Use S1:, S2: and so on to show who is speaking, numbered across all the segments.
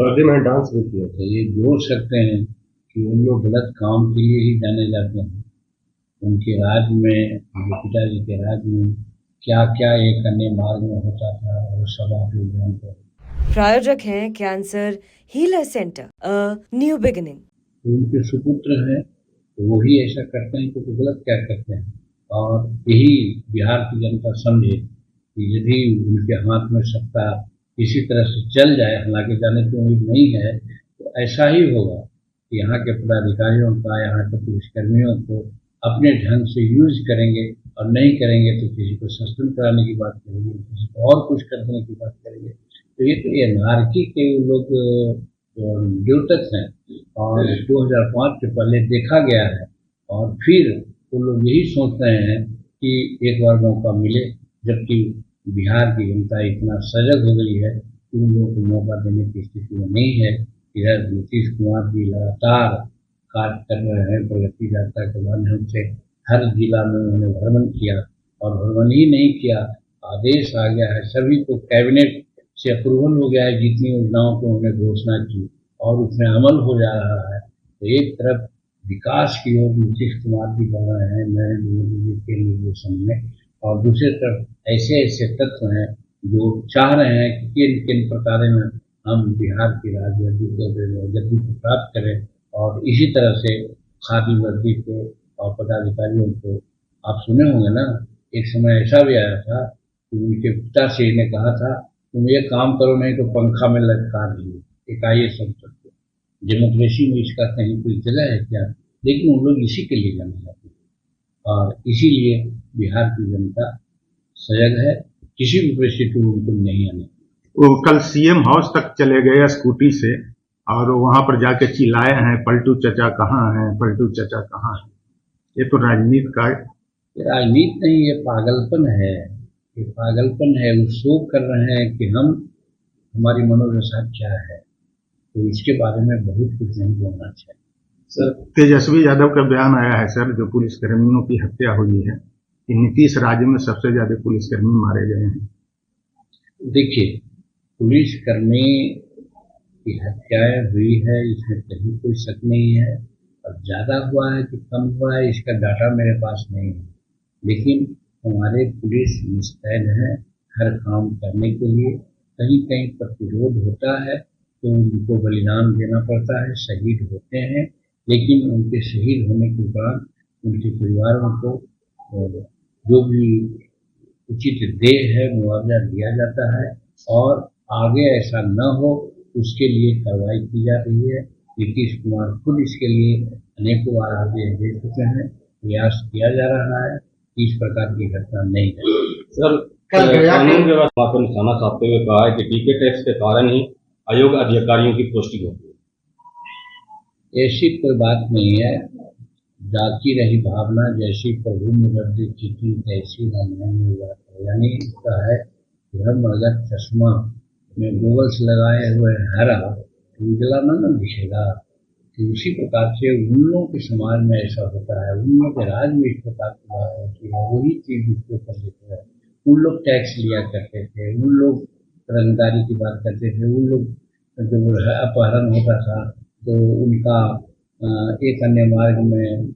S1: Birthday में dance भी किया था।
S2: तो ये जोड़ सकते हैं कि उन लोग गलत काम के लिए ही जाने जाते हैं। उनके राज में, उनके पिताजी के राज में क्या क्या एक अन्य मार्ग में होता था, वो सब आप लोग जानते हैं।
S3: प्रायोजक हैं cancer healer centre, a new beginning.
S2: उनके सुपुत्र हैं तो वही ऐसा करते हैं तो गलत क्या करते हैं। और यही बिहार की जनता समझे कि यदि उनके हाथ में सत्ता किसी तरह से चल जाए, हालांकि जाने की उम्मीद नहीं है, तो ऐसा ही होगा कि यहाँ के पदाधिकारियों का, यहाँ के पुलिसकर्मियों को अपने ढंग से यूज करेंगे, और नहीं करेंगे तो किसी को सस्पेंड कराने की बात करेंगे, किसी को और कुछ करने की बात करेंगे। तो ये एनआरकी के लोग द्योतक हैं, और 2005 के पहले देखा गया है। और फिर वो लोग यही सोच रहे हैं कि एक बार मौका मिले, जबकि बिहार की जनता इतना सजग हो गई है कि उन लोगों को मौका देने की स्थिति में नहीं है। इधर नीतीश कुमार जी लगातार कार्य कर रहे हैं प्रगति यात्रा के माध्यम से। हर जिला में उन्होंने भ्रमण किया, और भ्रमण ही नहीं किया, आदेश आ गया है, सभी को कैबिनेट से अप्रूवल हो गया है जितनी योजनाओं को उन्होंने घोषणा की, और उसमें अमल हो जा रहा है। तो एक तरफ विकास की ओर नीतीश कुमार जी बढ़ रहे हैं नरेंद्र मोदी जी के निर्देशन में, और दूसरी तरफ ऐसे ऐसे तत्व हैं जो चाह रहे हैं कि किन किन प्रकार में हम बिहार की राजगद्दी को प्राप्त करें। और इसी तरह से खादी वर्दी को और पदाधिकारियों को, आप सुने होंगे ना, एक समय ऐसा भी आया था कि उनके पिताश्री ने कहा था तुम ये काम करो नहीं तो पंखा में लटका दिए। एक IAS अफसर को। डेमोक्रेसी में इसका कहीं कोई जगह है क्या? लेकिन उन लोग इसी के लिए जाने जाते हैं, और इसीलिए बिहार की जनता सजग है, किसी भी परिस्थिति में उनको नहीं आने।
S4: वो कल CM हाउस तक चले गए स्कूटी से, और वहां पर जाके चिल्लाए हैं पलटू चचा कहाँ हैं, पलटू चचा कहाँ हैं। ये तो राजनीति का,
S2: ये राजनीति नहीं, ये पागलपन है। ये पागलपन है। वो शो कर रहे हैं कि हमारी मनोदशा क्या है, तो इसके बारे में बहुत कुछ नहीं बोलना चाहिए।
S4: सर, तेजस्वी यादव का बयान आया है सर, जो पुलिसकर्मियों की हत्या हुई है, कि नीतीश राज्य में सबसे ज्यादा पुलिसकर्मी मारे गए हैं।
S2: देखिए, पुलिसकर्मी की हत्याएं हुई है, इसमें कहीं कोई शक नहीं है। और ज्यादा हुआ है कि कम हुआ है इसका डाटा मेरे पास नहीं है, लेकिन हमारे पुलिस मुस्तैद है हर काम करने के लिए। कहीं कहीं प्रतिरोध होता है तो उनको बलिदान देना पड़ता है, शहीद होते हैं, लेकिन उनके शहीद होने के बाद उनके परिवारों को जो भी उचित देय है मुआवजा दिया जाता है, और आगे ऐसा न हो उसके लिए कार्रवाई की जा रही है। नीतीश कुमार खुद इसके लिए अनेकों बार आदेश दे चुके हैं, प्रयास किया जा रहा है कि इस प्रकार की घटना नहीं है।
S1: सर, कानून व्यवस्था पर निशाना साधते हुए कहा है कि टीके टैक्स के कारण ही अयोग्य अधिकारियों की पोस्टिंग होती है।
S2: ऐसी कोई बात नहीं है। जाती रही भावना, जैसी प्रभु मुरद्दी चिट्ठी तैसी नमन में बात है। यानी इसका है कि हम अगर चश्मा में गोगल्स लगाए हुए हरा तो उजला न दिखेगा। तो उसी प्रकार से उन लोगों के समाज में ऐसा होता है, उन लोगों के राज में इस प्रकार की बात होती है, वही चीज उसके ऊपर देते हैं। उन लोग टैक्स लिया करते थे, उन लोग रंगदारी की बात करते थे, उन लोग जो अपहरण होता था तो उनका एक अन्य मार्ग में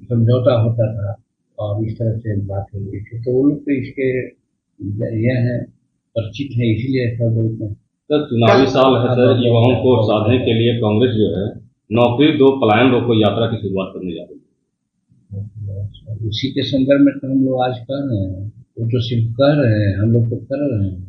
S2: समझौता होता था, और इस तरह से बात होती थी। तो वो लोग तो इसके ये हैं, परिचित है, इसीलिए ऐसा बोलते हैं।
S1: सर, चुनावी साल है सर, युवाओं को साधने के लिए कांग्रेस जो है नौकरी दो पलायन रोको यात्रा की शुरुआत करने जा रही है।
S2: उसी के संदर्भ में तो हम लोग आज कर रहे हैं। वो तो सिर्फ कह रहे हैं, हम लोग तो कर रहे हैं।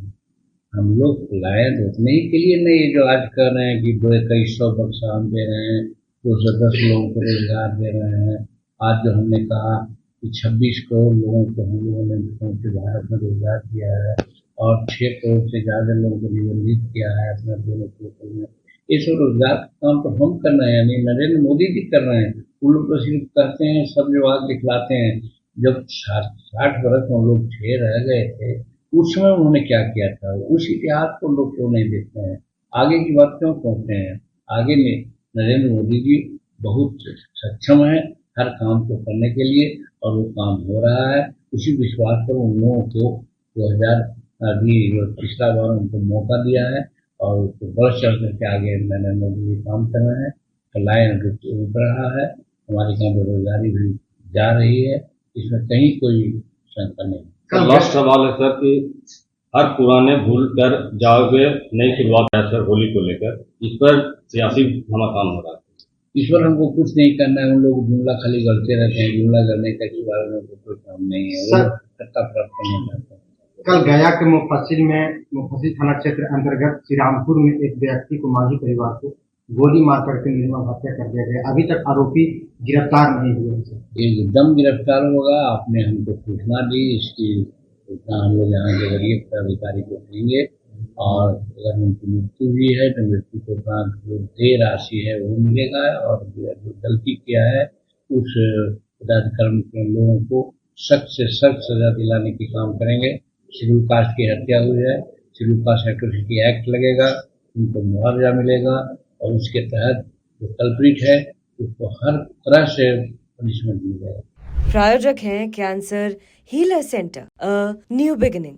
S2: हम लोग पलायन रोकने ही के लिए नहीं, जो आज कर रहे हैं कि 2100 बक्सा हम दे रहे हैं, 210 लोगों को रोजगार दे रहे हैं। आज जो हमने कहा कि 26 करोड़ लोगों को हम लोगों ने भारत में रोजगार दिया है, और 6 करोड़ से ज्यादा लोगों को निबंधित किया है अपने दोनों पोर्टल में। ये सब रोजगार का काम तो हम कर रहे हैं, यानी नरेंद्र मोदी जी कर रहे हैं। उन लोग तो सिर्फ कहते हैं, सब विभाग दिखलाते हैं। जब 60 वर्ष में लोग थे, रह गए थे, उस समय उन्होंने क्या किया था, उस इतिहास को लोग क्यों नहीं देखते हैं, आगे की बात क्यों सोचते हैं। आगे में नरेंद्र मोदी जी बहुत सक्षम है हर काम को करने के लिए, और वो काम हो रहा है। उसी विश्वास पर उन लोगों को 2000 अभी पिछला बार उनको मौका दिया है, और उसको बढ़ चढ़ करके आगे नरेंद्र मोदी जी काम कर रहे हैं। तो लाइन रुक रहा है, हमारे यहाँ बेरोजगारी भी जा रही है, इसमें कहीं कोई शंका नहीं।
S1: सर लास्ट सवाल है सर कि हर पुराने भूल कर जाओगे, नई शुरुआत है सर होली को लेकर, इस पर सियासी घमासान हो रहा है।
S2: इस पर हमको कुछ नहीं करना है, उन लोग जुमला खाली करते रहते हैं, जुमला करने का इस बारे में कोई काम नहीं है, वो सत्ता प्राप्त करना चाहते हैं।
S5: कल गया के मुफस्सिल थाना क्षेत्र अंतर्गत श्रीरामपुर में एक व्यक्ति को मांझी परिवार को गोली मार करके निर्मम हत्या कर दिया गया। अभी तक आरोपी गिरफ्तार नहीं हुए हैं।
S2: एकदम गिरफ्तार होगा, आपने हमको सूचना दी, इसकी सूचना हम लोग यहाँ के वरीय पदाधिकारी को देंगे, और अगर उनकी मृत्यु हुई है तो मृत्यु के बाद जो देय राशि है वो मिलेगा, और जो गलती किया है उस पदाधिकारी के लोगों को सख्त से सख्त सजा दिलाने की काम करेंगे। शेड्यूल कास्ट की हत्या हुई है, शेड्यूल कास्ट एट्रोसिटी एक्ट लगेगा, उनको मुआवजा मिलेगा, और उसके तहत जो कल्प्रिट है उसको हर तरह से पनिशमेंट मिलेगा।
S3: प्रायोजक हैं cancer healer centre, a new beginning.